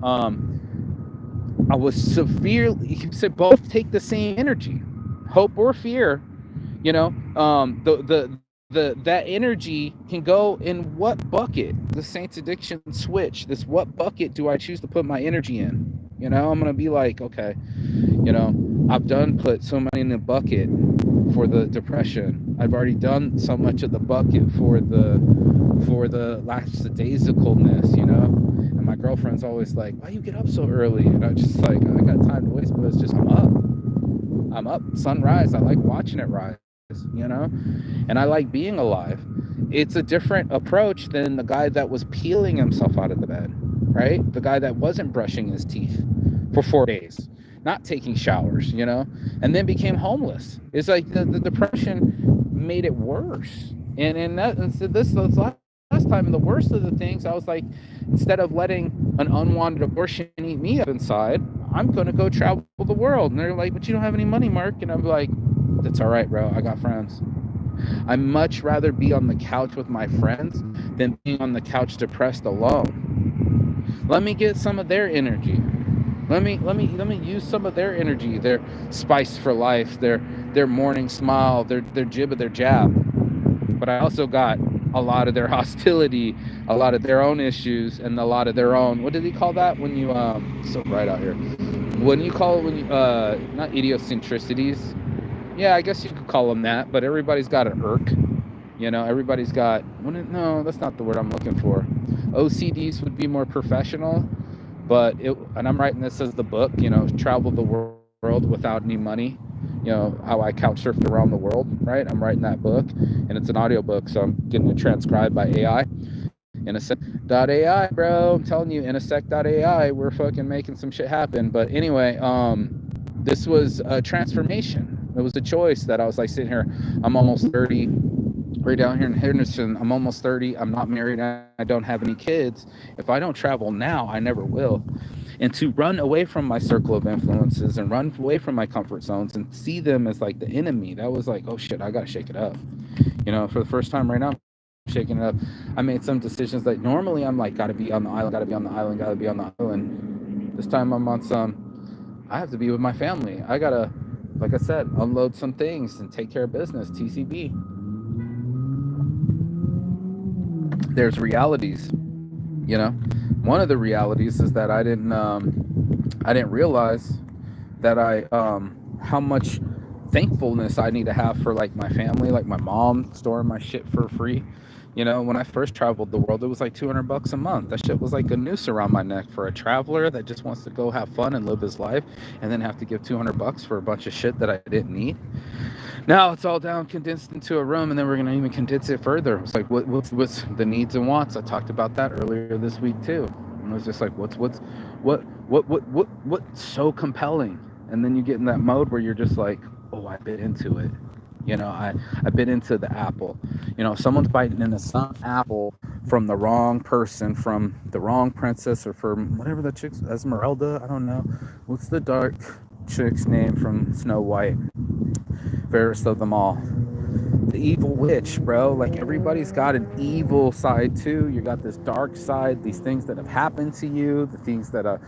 I was severely, you said both take the same energy, hope or fear, you know, that energy can go in what bucket? The Saints addiction switch. This, what bucket do I choose to put my energy in? You know, I'm gonna be like, okay, you know, I've done put so many in the bucket for the depression. I've already done so much of the bucket for the lackadaisicalness, you know. And my girlfriend's always like, why you get up so early? And I'm just like, I got time to waste, but it's just I'm up sunrise. I like watching it rise, you know, and I like being alive. It's a different approach than the guy that was peeling himself out of the bed, right? The guy that wasn't brushing his teeth for 4 days, not taking showers, you know, and then became homeless. It's like the depression made it worse. And so this last time, and the worst of the things, I was like, instead of letting an unwanted abortion eat me up inside, I'm going to go travel the world. And they're like, but you don't have any money, Mark. And I'm like, that's all right, bro. I got friends. I'd much rather be on the couch with my friends than being on the couch depressed alone. Let me get some of their energy. Let me use some of their energy, their spice for life, their morning smile, their jib of their jab. But I also got a lot of their hostility, a lot of their own issues, and a lot of their own, what did he call that when you so bright out here, when you call it, when you not idiosyncrasies, yeah, I guess you could call them that, but everybody's got an irk, you know. Everybody's got, no, that's not the word I'm looking for. OCDs would be more professional, but and I'm writing this as the book, you know, travel the world without any money, you know, how I couch surfed around the world, right? I'm writing that book, and it's an audio book, so I'm getting it transcribed by AI. Intersect.ai, bro. I'm telling you, Intersect.ai, we're fucking making some shit happen. But anyway, this was a transformation. It was a choice that I was like sitting here. I'm almost 30, right down here in Henderson. I'm almost 30. I'm not married. I don't have any kids. If I don't travel now, I never will. And to run away from my circle of influences and run away from my comfort zones and see them as like the enemy, that was like, oh shit, I gotta shake it up. You know, for the first time right now, shaking it up. I made some decisions that normally I'm like, gotta be on the island, gotta be on the island, gotta be on the island. This time I'm on some, I have to be with my family. I gotta, like I said, unload some things and take care of business, TCB. There's realities, you know. One of the realities is that I didn't realize that how much thankfulness I need to have for like my family, like my mom storing my shit for free. You know, when I first traveled the world, it was like $200 a month. That shit was like a noose around my neck for a traveler that just wants to go have fun and live his life, and then have to give $200 for a bunch of shit that I didn't need. Now it's all down condensed into a room, and then we're gonna even condense it further. It's like what's the needs and wants. I talked about that earlier this week too. And it was just like what's so compelling, and then you get in that mode where you're just like, oh, I bit into it. You know, I bit into the apple. You know, if someone's biting into some apple from the wrong person, from the wrong princess, or from whatever the chick's, Esmeralda, I don't know. What's the dark chick's name from Snow White? Fairest of them all. The evil witch, bro. Like, everybody's got an evil side too. You got this dark side, these things that have happened to you, the things that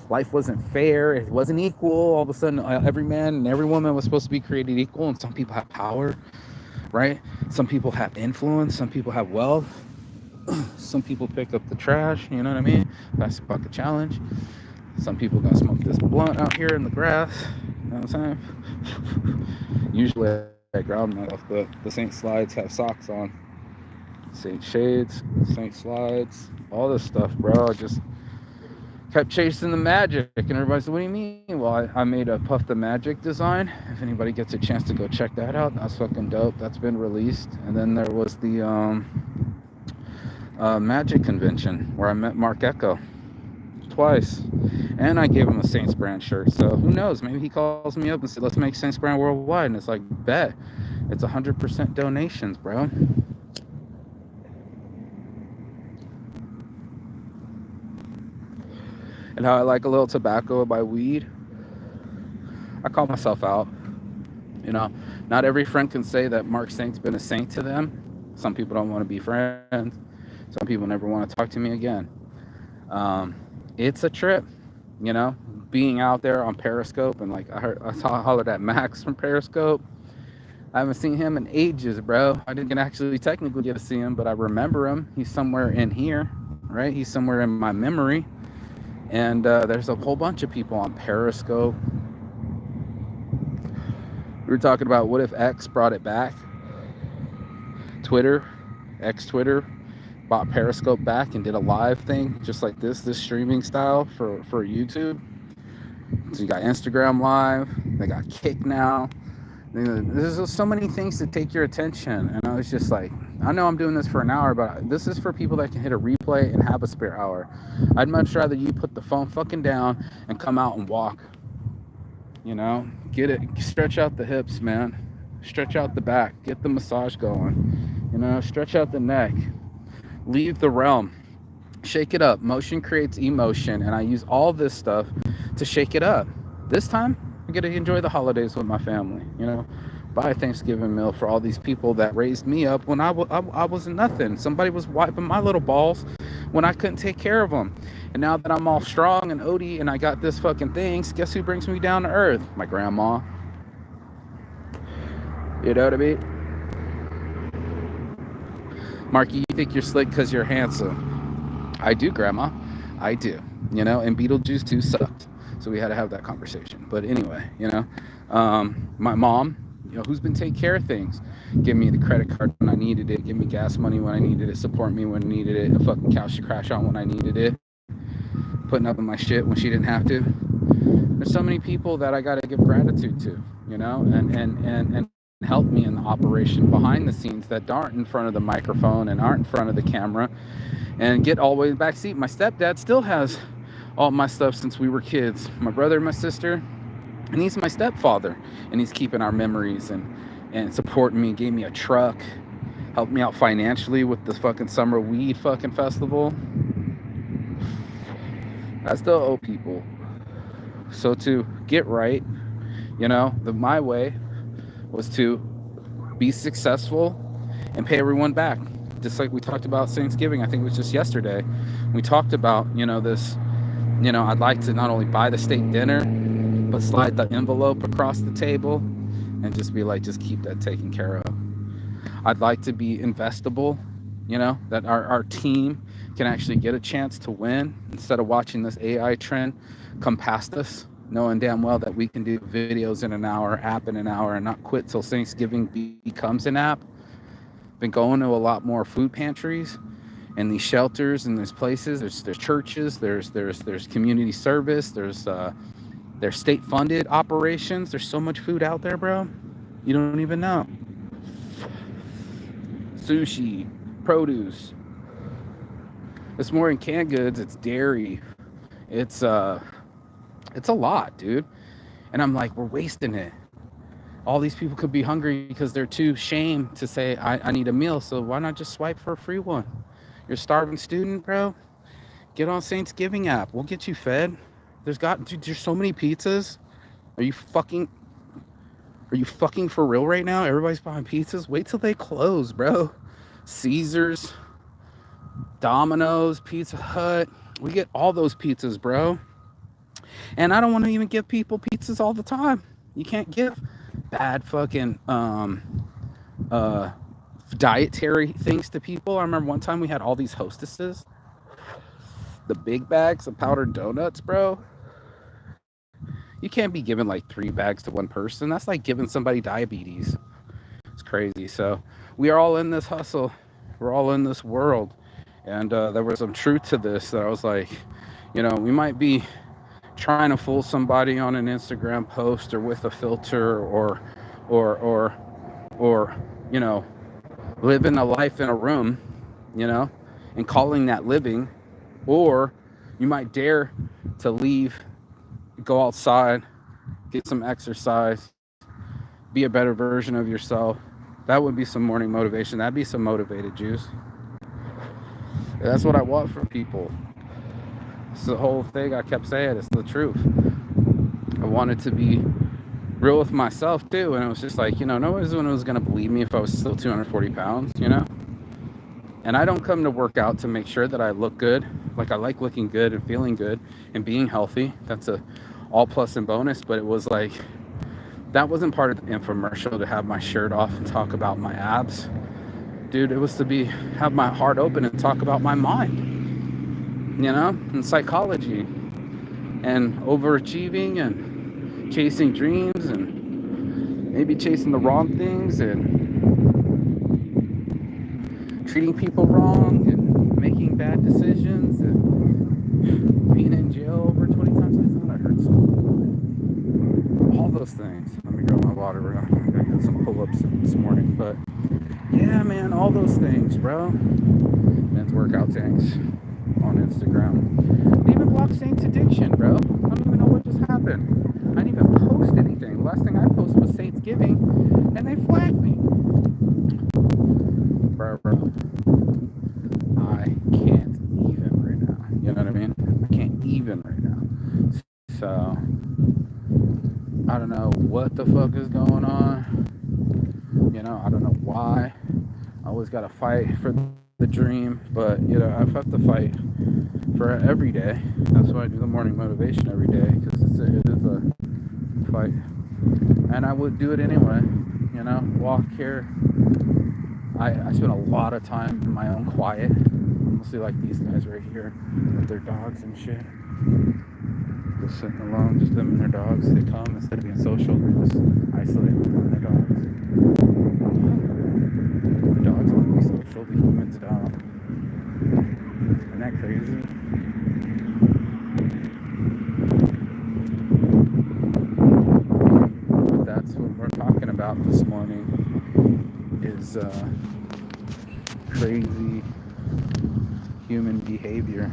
life wasn't fair, it wasn't equal. All of a sudden, every man and every woman was supposed to be created equal, and some people have power, right? Some people have influence, some people have wealth, some people pick up the trash, you know what I mean? That's a bucket challenge. Some people gonna smoke this blunt out here in the grass, you know what I'm saying? Usually I ground myself, but the Saint Slides have socks on. Saint Shades, Saint Slides, all this stuff, bro. I just kept chasing the magic, and everybody said, what do you mean? Well, I made a Puff the Magic design. If anybody gets a chance to go check that out, that's fucking dope. That's been released. And then there was the Magic convention where I met Mark Echo twice, and I gave him a Saints brand shirt. So who knows, maybe he calls me up and said, let's make Saints brand worldwide. And it's like, bet. It's 100% donations, bro. And how I like a little tobacco by weed. I call myself out. You know, not every friend can say that Mark Saint's been a saint to them. Some people don't want to be friends. Some people never want to talk to me again. It's a trip, you know, being out there on Periscope, and like I hollered at Max from Periscope. I haven't seen him in ages, bro. I didn't actually technically get to see him, but I remember him. He's somewhere in here, right? He's somewhere in my memory. And there's a whole bunch of people on Periscope. We were talking about what if X brought it back. Twitter bought Periscope back and did a live thing just like this streaming style for YouTube. So you got Instagram Live, they got Kick now. There's so many things to take your attention, and I was just like, I know I'm doing this for an hour, but this is for people that can hit a replay and have a spare hour. I'd much rather you put the phone fucking down and come out and walk. You know, get it, stretch out the hips, man. Stretch out the back, get the massage going. You know, stretch out the neck. Leave the realm. Shake it up. Motion creates emotion, and I use all this stuff to shake it up. This time, I get to enjoy the holidays with my family, you know. Buy a Thanksgiving meal for all these people that raised me up when I wasn't nothing. Somebody was wiping my little balls when I couldn't take care of them. And now that I'm all strong and Odie and I got this fucking things, guess who brings me down to earth? My grandma. You know what I mean? Marky, you think you're slick because you're handsome. I do, Grandma. I do. You know, and Beetlejuice 2 sucked. So we had to have that conversation. But anyway, you know, my mom, you know, who's been taking care of things. Give me the credit card when I needed it. Give me gas money when I needed it. Support me when I needed it. A fucking couch to crash on when I needed it. Putting up with my shit when she didn't have to. There's so many people that I got to give gratitude to, you know, and help me in the operation behind the scenes that aren't in front of the microphone and aren't in front of the camera and get all the way in the back seat. My stepdad still has all my stuff since we were kids. My brother and my sister, and he's my stepfather, and he's keeping our memories and supporting me. Gave me a truck, helped me out financially with the fucking summer weed fucking festival. I still owe people. So to get right, you know, my way was to be successful and pay everyone back. Just like we talked about Thanksgiving, I think it was just yesterday. We talked about, you know, this, you know, I'd like to not only buy the steak dinner, but slide the envelope across the table and just be like, just keep that taken care of. I'd like to be investable, you know, that our team can actually get a chance to win instead of watching this AI trend come past us, knowing damn well that we can do videos in an hour, app in an hour, and not quit till Thanksgiving becomes an app. Been going to a lot more food pantries and these shelters and these places. There's churches, there's community service, there's state funded operations. There's so much food out there, bro. You don't even know. Sushi, produce. It's more in canned goods. It's dairy. It's a lot, dude. And I'm like, we're wasting it. All these people could be hungry because they're too ashamed to say, I need a meal. So why not just swipe for a free one? You're a starving student, bro. Get on Thanksgiving app. We'll get you fed. There's so many pizzas. Are you fucking for real right now? Everybody's buying pizzas. Wait till they close, bro. Caesars, Domino's, Pizza Hut. We get all those pizzas, bro. And I don't want to even give people pizzas all the time. You can't give bad fucking dietary things to people. I remember one time we had all these hostesses, the big bags of powdered donuts, bro. You can't be giving like 3 bags to one person. That's like giving somebody diabetes. It's crazy. So we are all in this hustle. We're all in this world. And there was some truth to this that I was like, We might be trying to fool somebody on an Instagram post or with a filter or or you know, living a life in a room, you know, and calling that living. Or you might dare to leave, go outside, get some exercise, be a better version of yourself. That would be some morning motivation. That'd be some motivated juice. That's what I want from people. It's the whole thing I kept saying. It's the truth. I wanted to be real with myself too. And it was just like, nobody's one was going to believe me if I was still 240 pounds. And I don't come to work out to make sure that I look good. Like, I like looking good and feeling good and being healthy. That's a all plus and bonus. But it was like, that wasn't part of the infomercial to have my shirt off and talk about my abs. Dude, it was to have my heart open and talk about my mind, and psychology and overachieving and chasing dreams and maybe chasing the wrong things and treating people wrong and making bad decisions and being in jail over 20 times. I thought I heard something. All those things. Let me grab my water. We're gonna get some pull-ups this morning. But yeah, man, all those things, bro. Men's workout tanks on Instagram. They even blocked Saints Addiction, bro. I don't even know what just happened. I didn't even post anything. The last thing I posted was Saints Giving, and they flagged me. Bro. I can't even right now. You know what I mean? I can't even right now. So, I don't know what the fuck is going on. I don't know why. I always got to fight for the dream, but I have to fight for it every day. That's why I do the morning motivation every day, because it is a fight, and I would do it anyway. Walk here. I spend a lot of time in my own quiet, mostly like these guys right here with their dogs and shit. Just sitting alone, just them and their dogs. They come, instead of being social, they just isolate with their dogs. The dogs want to be social, the humans don't. Isn't that crazy? But that's what we're talking about this morning, is crazy human behavior,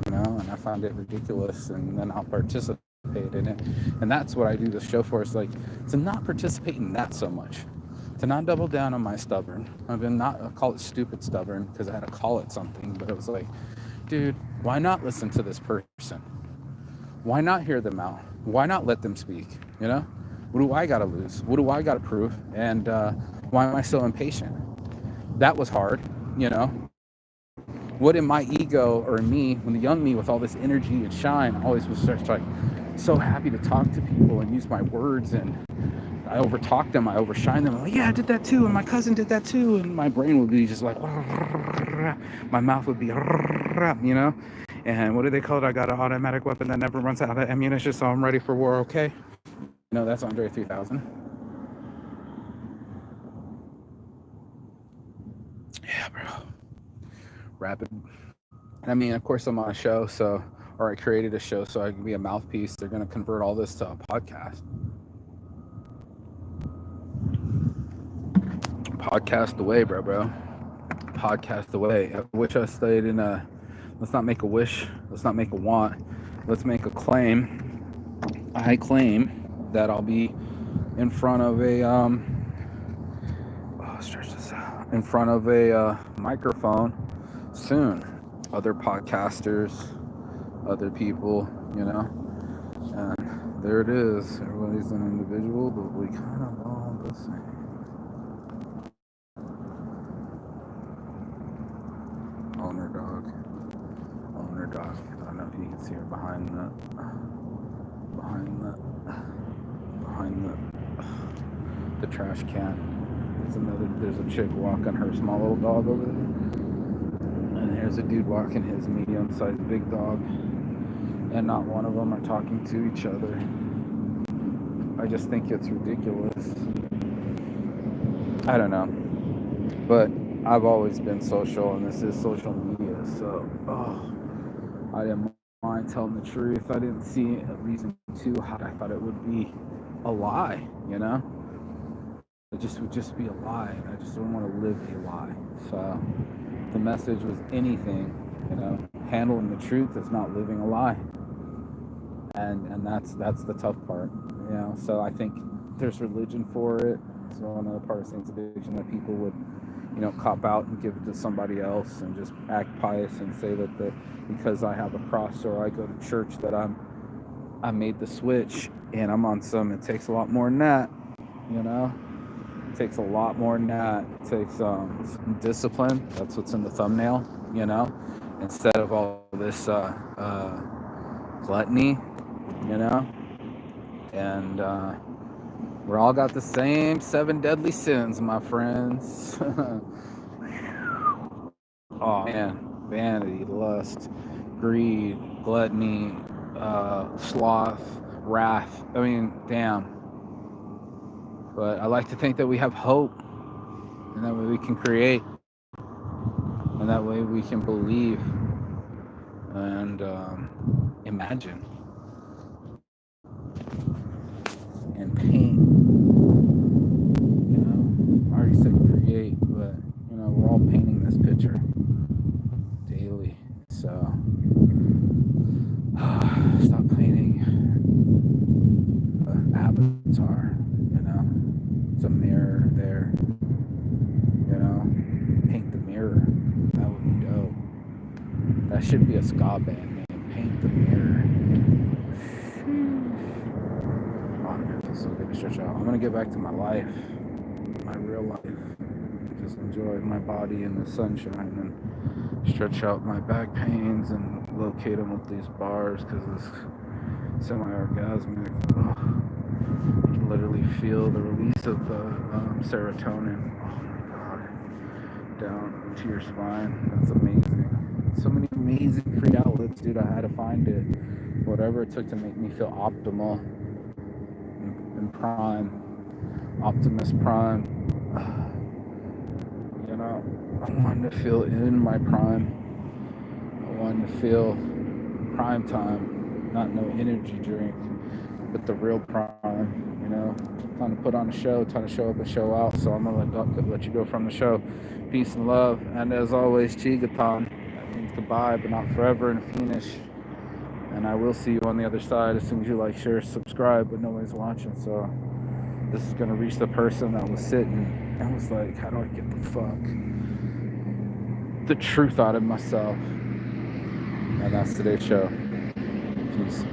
and I find it ridiculous, and then I'll participate in it. And that's what I do the show for, is like to not participate in that so much, to not double down on my stubborn. I've been I call it stupid stubborn, because I had to call it something, but it was like, dude, why not listen to this person? Why not hear them out? Why not let them speak? What do I gotta lose? What do I gotta prove? And why am I so impatient? That was hard. What in my ego or in me, when the young me with all this energy and shine always was just like so happy to talk to people and use my words, and I overtalk them, I overshine them. I'm like, yeah, I did that too, and my cousin did that too, and my brain would be just like, my mouth would be, and what do they call it? I got an automatic weapon that never runs out of ammunition, so I'm ready for war. Okay, that's Andre 3000. Yeah, bro. Rapid. I mean, of course, I'm on a show, or I created a show so I can be a mouthpiece. They're going to convert all this to a podcast. Podcast away, bro. Podcast away. I wish I stayed in let's not make a wish. Let's not make a want. Let's make a claim. I claim that I'll be in front of in front of a microphone soon. Other podcasters, other people, and there it is. Everybody's an individual, but we kind of all the same. Owner dog. I don't know if you can see her behind the trash can. There's a chick walking her small little dog over there, and there's a dude walking his medium-sized big dog, and not one of them are talking to each other. I just think it's ridiculous. I don't know, but I've always been social, and this is social media, so I am mind telling the truth. I didn't see a reason to hide. I thought it would be a lie, you know? It just would just be a lie. I just don't want to live a lie. So the message was anything, you know, handling the truth is not living a lie. And that's the tough part, you know. So I think there's religion for it. It's one of the part of Saints Addiction that people would, you know, cop out and give it to somebody else and just act pious and say that because I have a cross or I go to church that I made the switch and I'm on some. It takes a lot more than that, you know. It takes a lot more than that. It takes discipline. That's what's in the thumbnail, you know, instead of all this gluttony, you know. And we're all got the same 7 deadly sins, my friends. Oh man, vanity, lust, greed, gluttony, sloth, wrath. I mean, damn. But I like to think that we have hope, and that way we can create, and that way we can believe and imagine and paint. You know, I already said create, but you know, we're all painting this picture daily. So stop painting an avatar. You know, it's a mirror there. You know, paint the mirror. That would be dope. That should be a ska band name. Paint the mirror. Oh man, this is so good to stretch out. I'm gonna get back to my life, my real life. Just enjoy my body in the sunshine and stretch out my back pains and locate them with these bars because it's semi-orgasmic. Oh, you can literally feel the release of the serotonin. Oh my god, down into your spine. That's amazing. So many amazing free outlets, dude. I had to find it. Whatever it took to make me feel optimal and prime, Optimus Prime. You know, I wanted to feel in my prime. I wanted to feel prime time, not no energy drink, but the real prime. You know, time to put on a show, time to show up and show out. So I'm gonna let you go from the show. Peace and love, and as always, Chigaton. That means goodbye, but not forever and finish. And I will see you on the other side as soon as you like, share, subscribe, but nobody's watching. So this is gonna reach the person that was sitting and was like, how do I get the truth out of myself? And that's today's show. Peace.